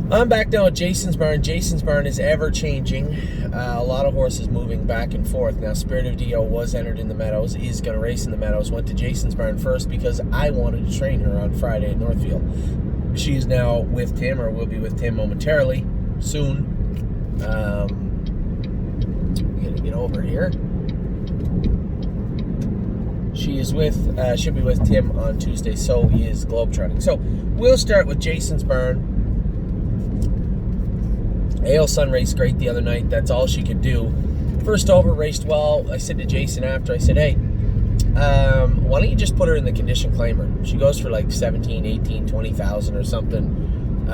I'm back now at Jason's Barn. Jason's Barn is ever changing. A lot of horses moving back and forth. Now, Spirit of Dio was entered in the Meadows, is going to race in the Meadows. Went to Jason's Barn first because I wanted to train her on Friday at Northfield. She's now with Tim, or will be with Tim momentarily, soon. I'm going to get over here. She is with, she'll be with Tim on Tuesday. So is Globetrotting. So we'll start with Jason's Barn. AL Sun raced great the other night. That's all she could do. First over, raced well. I said to Jason after, I said, hey, why don't you just put her in the condition claimer? She goes for like 17, 18, 20,000 or something.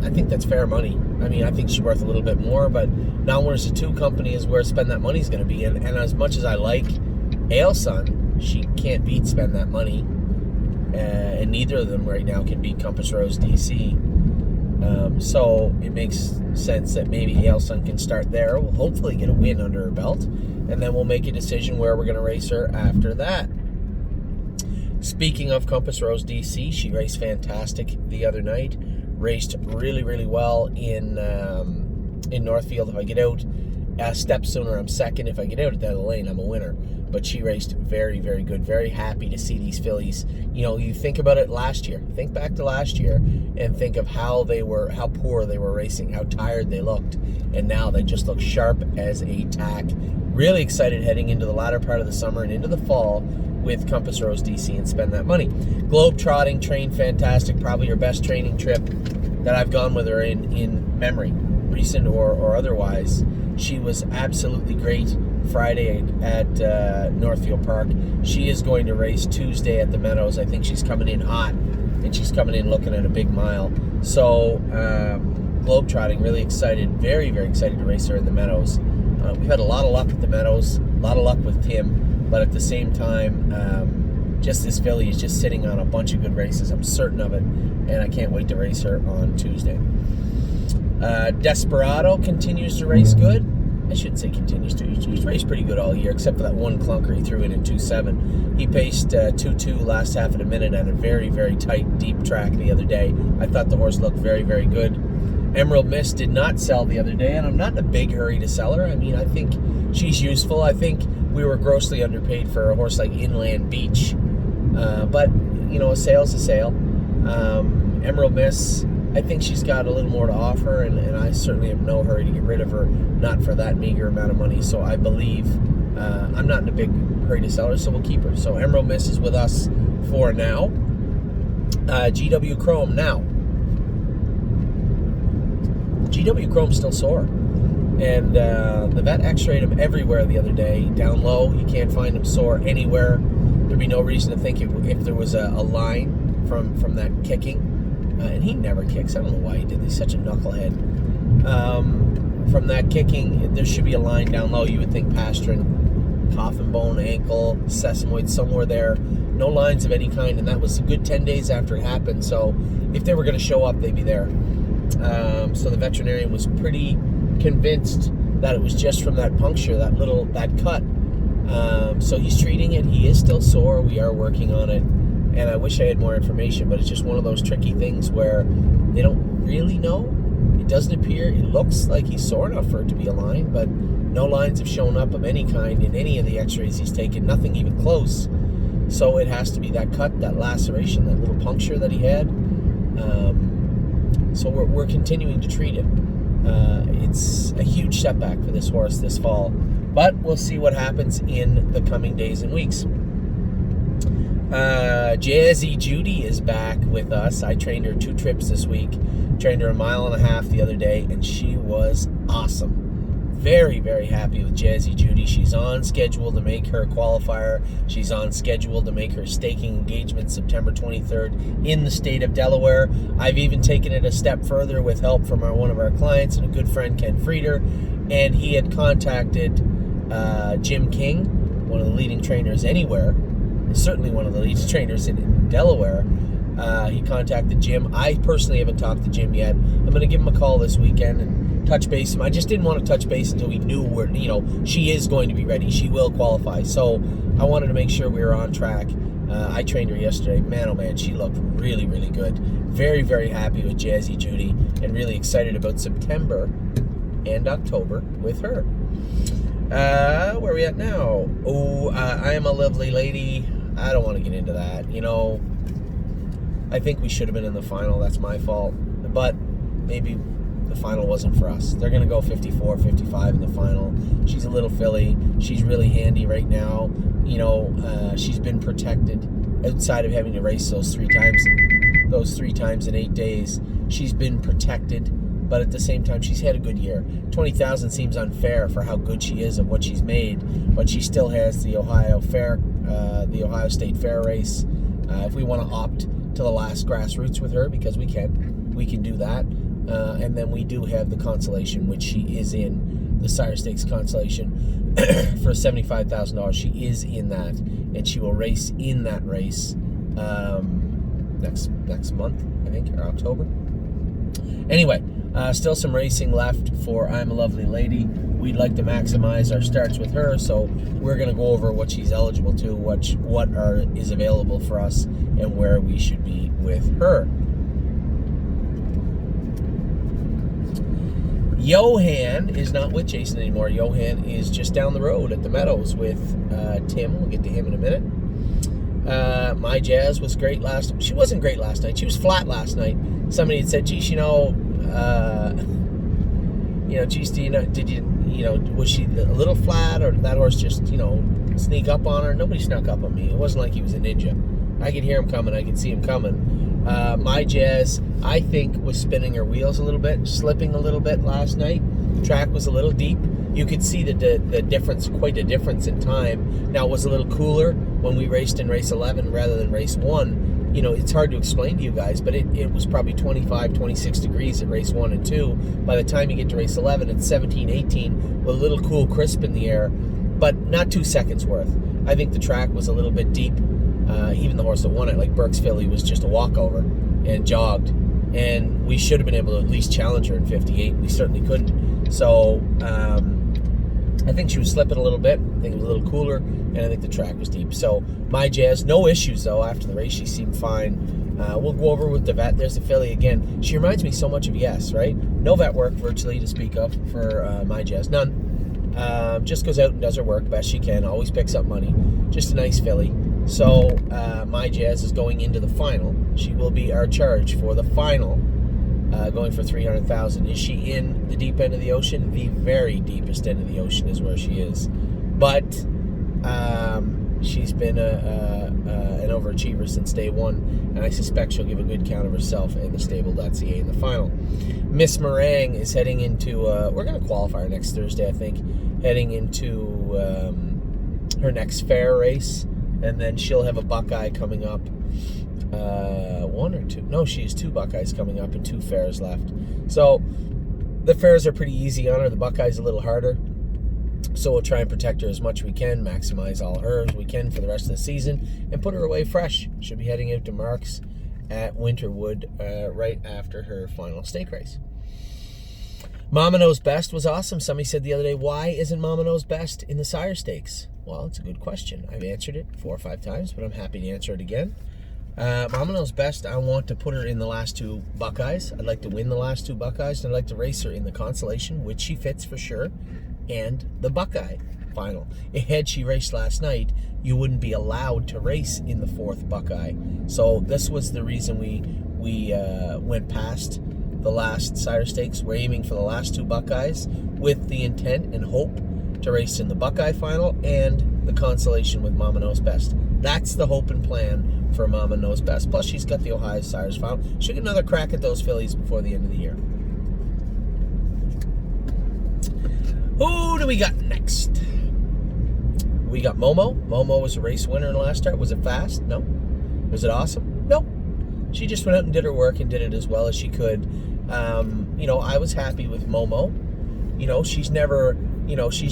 I think that's fair money. I mean, I think she's worth a little bit more, but now where's the two company is where spend that money is going to be. And as much as I like AL Sun, she can't beat spend that money. And neither of them right now can beat Compass Rose DC. So it makes sense that maybe AL Sun can start there. We'll hopefully get a win under her belt, and then we'll make a decision where we're going to race her after that. Speaking of Compass Rose DC, she raced fantastic the other night. Raced really, really well in Northfield. If I get out a step sooner, I'm second. If I get out at the other lane, I'm a winner. But she raced very, very good. Very happy to see these fillies. You know, you think about it last year. Think back to last year and think of how poor they were racing, how tired they looked. And now they just look sharp as a tack. Really excited heading into the latter part of the summer and into the fall with Compass Rose DC and spend that money. Globetrotting trained fantastic. Probably her best training trip that I've gone with her in memory, recent or otherwise. She was absolutely great Friday at Northfield Park. She is going to race Tuesday at the Meadows. I think she's coming in hot, and she's coming in looking at a big mile. So Globetrotting, really excited, very, very excited to race her in the Meadows. We've had a lot of luck at the Meadows, a lot of luck with Tim, but at the same time, just this filly is just sitting on a bunch of good races. I'm certain of it, and I can't wait to race her on Tuesday. Desperado continues to race good. I shouldn't say continues to. He's raced pretty good all year, except for that one clunker he threw in 2.7. He paced 2.2 last half of a minute on a very, very tight, deep track the other day. I thought the horse looked very, very good. Emerald Mist did not sell the other day, and I'm not in a big hurry to sell her. I mean, I think she's useful. I think we were grossly underpaid for a horse like Inland Beach. But, you know, a sale's a sale. Emerald Mist, I think she's got a little more to offer, and I certainly have no hurry to get rid of her, not for that meager amount of money. So I believe I'm not in a big hurry to sell her, so we'll keep her. So Emerald Mist is with us for now. GW Chrome now. GW Chrome's still sore. And the vet x-rayed him everywhere the other day. Down low, you can't find him sore anywhere. There'd be no reason to think if there was a line from that kicking. And he never kicks. I don't know why he did. He's such a knucklehead. From that kicking, there should be a line down low. You would think pastern, coffin bone, ankle, sesamoid, somewhere there. No lines of any kind, and that was a good 10 days after it happened. So if they were going to show up, they'd be there. So the veterinarian was pretty convinced that it was just from that puncture, that cut. So he's treating it. He is still sore. We are working on it. And I wish I had more information, but it's just one of those tricky things where they don't really know. It doesn't appear, it looks like he's sore enough for it to be a line, but no lines have shown up of any kind in any of the x-rays he's taken, nothing even close. So it has to be that cut, that laceration, that little puncture that he had. So we're continuing to treat it. It's a huge setback for this horse this fall, but we'll see what happens in the coming days and weeks. Jazzy Judy is back with us. I trained her 2 trips this week. Trained her 1.5 miles the other day, and she was awesome. Very, very happy with Jazzy Judy. She's on schedule to make her qualifier. She's on schedule to make her staking engagement September 23rd in the state of Delaware. I've even taken it a step further with help from one of our clients and a good friend, Ken Frieder, and he had contacted Jim King, one of the leading trainers anywhere, certainly one of the leading trainers in Delaware. He contacted Jim. I personally haven't talked to Jim yet. I'm going to give him a call this weekend and touch base. I just didn't want to touch base until we knew where, she is going to be ready. She will qualify. So I wanted to make sure we were on track. I trained her yesterday. Man, oh man, she looked really, really good. Very, very happy with Jazzy Judy, and really excited about September and October with her. Where are we at now? Oh, I Am a Lovely Lady. I don't want to get into that. I think we should have been in the final. That's my fault. But maybe the final wasn't for us. They're going to go 54, 55 in the final. She's a little filly. She's really handy right now. She's been protected outside of having to race those three times in 8 days. She's been protected, but at the same time, she's had a good year. 20,000 seems unfair for how good she is and what she's made, but she still has the Ohio State Fair race. If we want to opt to the last grassroots with her, because we can do that. And then we do have the consolation, which she is in, the Sire Stakes consolation for $75,000. She is in that, and she will race in that race next month, I think, or October. Anyway, still some racing left for I'm a Lovely Lady. We'd like to maximize our starts with her, so we're going to go over what she's eligible to, what is available for us, and where we should be with her. Johan is not with Jason anymore. Johan is just down the road at the Meadows with Tim. We'll get to him in a minute. My Jazz was great last. She wasn't great last night. She was flat last night. Somebody had said, "Geez, was she a little flat, or did that horse just, sneak up on her?" Nobody snuck up on me. It wasn't like he was a ninja. I could hear him coming. I could see him coming. My Jazz, I think, was spinning her wheels a little bit, slipping a little bit last night. The track was a little deep. You could see the difference, quite a difference in time. Now, it was a little cooler when we raced in race 11 rather than race 1. It's hard to explain to you guys, but it was probably 25, 26 degrees at race 1 and 2. By the time you get to race 11, it's 17, 18, with a little cool crisp in the air, but not 2 seconds worth. I think the track was a little bit deep. Even the horse that won it, like Burke's Filly, was just a walkover and jogged. And we should have been able to at least challenge her in 58. We certainly couldn't. So I think she was slipping a little bit. I think it was a little cooler, and I think the track was deep. So My Jazz, no issues, though. After the race, she seemed fine. We'll go over with the vet. There's the filly again. She reminds me so much of Yes, right? No vet work virtually to speak of for My Jazz. None. Just goes out and does her work best she can. Always picks up money. Just a nice filly. So My Jazz is going into the final. She will be our charge for the final, going for $300,000. Is she in the deep end of the ocean? The very deepest end of the ocean is where she is. But she's been an overachiever since day one, and I suspect she'll give a good count of herself in thestable.ca in the final. Miss Meringue is heading into, we're going to qualify her next Thursday, I think, heading into her next fair race. And then she'll have a Buckeye coming up. One or two. No, she has 2 Buckeyes coming up and 2 fairs left. So the fairs are pretty easy on her. The Buckeye's a little harder. So we'll try and protect her as much as we can, maximize all her as we can for the rest of the season, and put her away fresh. She'll be heading out to Marks at Winterwood right after her final stake race. Mama Knows Best was awesome. Somebody said the other day, why isn't Mama Knows Best in the Sire Stakes? Well, it's a good question. I've answered it 4 or 5 times, but I'm happy to answer it again. Mama Knows Best, I want to put her in the last 2 Buckeyes. I'd like to win the last 2 Buckeyes, and I'd like to race her in the Consolation, which she fits for sure, and the Buckeye final. Had she raced last night, you wouldn't be allowed to race in the 4th Buckeye. So this was the reason we went past the last Sire Stakes. We're aiming for the last 2 Buckeyes with the intent and hope to race in the Buckeye final and the Consolation with Mama Knows Best. That's the hope and plan for Mama Knows Best. Plus, she's got the Ohio Sires final. She'll get another crack at those fillies before the end of the year. Who do we got next? We got Momo. Momo was a race winner in the last start. Was it fast? No. Was it awesome? No. She just went out and did her work and did it as well as she could. I was happy with Momo. She's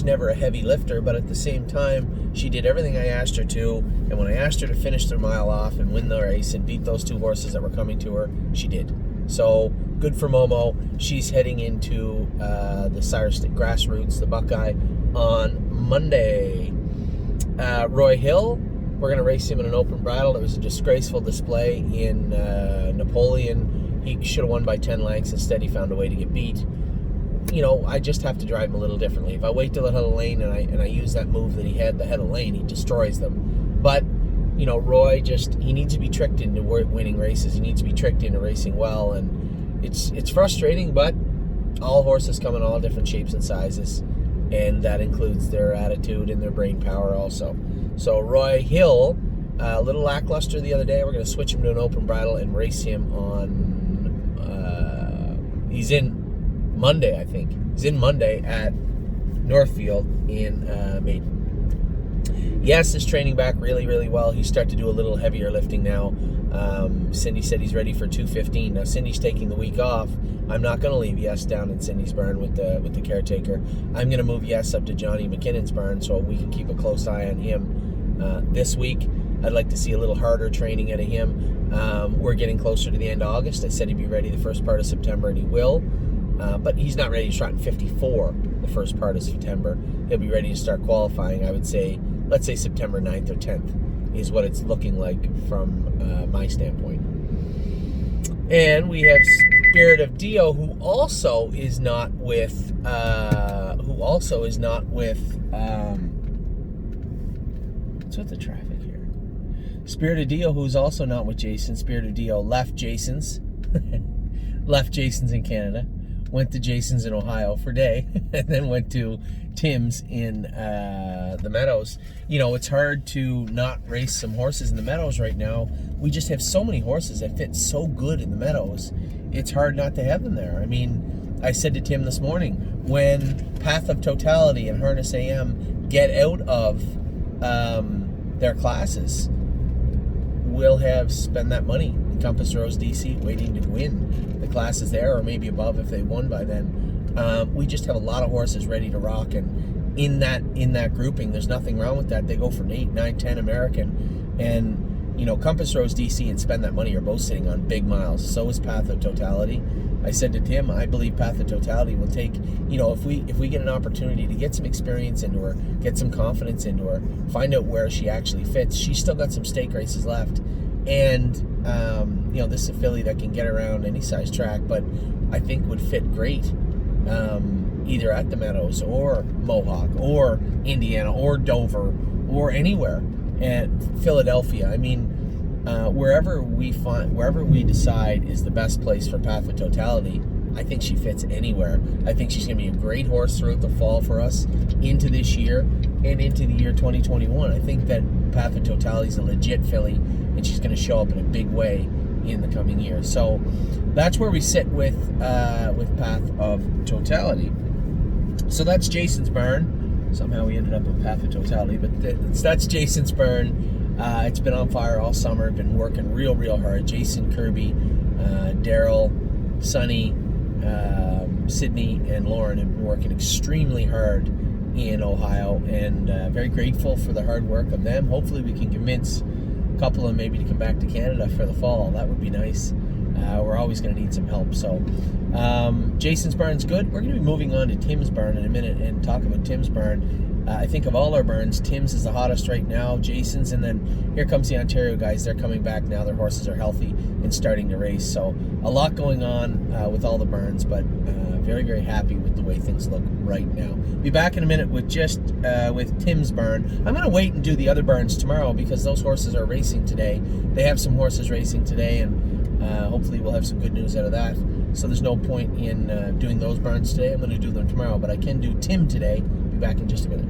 never a heavy lifter, but at the same time, she did everything I asked her to. And when I asked her to finish the mile off and win the race and beat those 2 horses that were coming to her, she did. So good for Momo. She's heading into the Sire State Grassroots, the Buckeye, on Monday. Roy Hill We're going to race him in an open bridle. It was a disgraceful display in Napoleon. He should have won by 10 lengths. Instead, he found a way to get beat. You know, I just have to drive him a little differently. If I wait till the head of the lane and I use that move that he had, the head of the lane, he destroys them. But, you know, Roy he needs to be tricked into winning races. He needs to be tricked into racing well, and it's frustrating, but all horses come in all different shapes and sizes, and that includes their attitude and their brain power also. So Roy Hill, a little lackluster the other day. We're going to switch him to an open bridle and race him on, he's in Monday, I think. He's in Monday at Northfield in Maiden. Yes, is training back really, really well. He's starting to do a little heavier lifting now. Cindy said he's ready for 215. Now, Cindy's taking the week off. I'm not going to leave Yes down in Cindy's barn with the caretaker. I'm going to move Yes up to Johnny McKinnon's barn so we can keep a close eye on him this week. I'd like to see a little harder training out of him. We're getting closer to the end of August. I said he'd be ready the first part of September, and he will. But he's not ready to start in 54 the first part of September. He'll be ready to start qualifying, I would say, let's say September 9th or 10th is what it's looking like from my standpoint. And we have Spirit of Dio, who also is not with, what's with the traffic here? Spirit of Dio, who's also not with Jason. Spirit of Dio left Jason's in Canada, went to Jason's in Ohio for a day, and then went to Tim's in the Meadows. You know, it's hard to not race some horses in the Meadows right now. We just have so many horses that fit so good in the Meadows. It's hard not to have them there. I mean, I said to Tim this morning, when Path of Totality and Harness AM get out of their classes, we'll have spend that money in Compass Rose DC waiting to win the classes there, or maybe above if they won by then. We just have a lot of horses ready to rock, and in that grouping, there's nothing wrong with that. They go from 8, 9, 10 American, and you know, Compass Rose DC and Spend That Money are both sitting on big miles. So is Path of Totality. I said to Tim, I believe Path of Totality will take, you know, if we get an opportunity to get some experience into her, get some confidence into her, find out where she actually fits. She's still got some stake races left, and you know, this is a filly that can get around any size track, but I think would fit great either at the Meadows or Mohawk or Indiana or Dover or anywhere. And Philadelphia, I mean, wherever we decide is the best place for Path of Totality, I think she fits anywhere. I think she's going to be a great horse throughout the fall for us into this year and into the year 2021. I think that Path of Totality is a legit filly, and she's going to show up in a big way in the coming year. So that's where we sit with Path of Totality. So that's Jason's barn. Somehow we ended up with Path of Totality, but that's Jason's barn. It's been on fire all summer. Been working real hard. Jason, Kirby, Daryl, Sonny, Sydney, and Lauren have been working extremely hard in Ohio, and very grateful for the hard work of them. Hopefully we can convince a couple of them maybe to come back to Canada for the fall. That would be nice. We're always going to need some help. So Jason's barn's good. We're going to be moving on to Tim's barn in a minute and talk about Tim's barn. I think of all our barns, Tim's is the hottest right now, Jason's, and then here comes the Ontario guys. They're coming back now. Their horses are healthy and starting to race. So a lot going on with all the barns, but very happy with the way things look right now. Be back in a minute with with Tim's barn. I'm going to wait and do the other barns tomorrow because those horses are racing today. They have some horses racing today, and hopefully we'll have some good news out of that. So there's no point in doing those barns today. I'm going to do them tomorrow, but I can do Tim today. Be back in just a minute.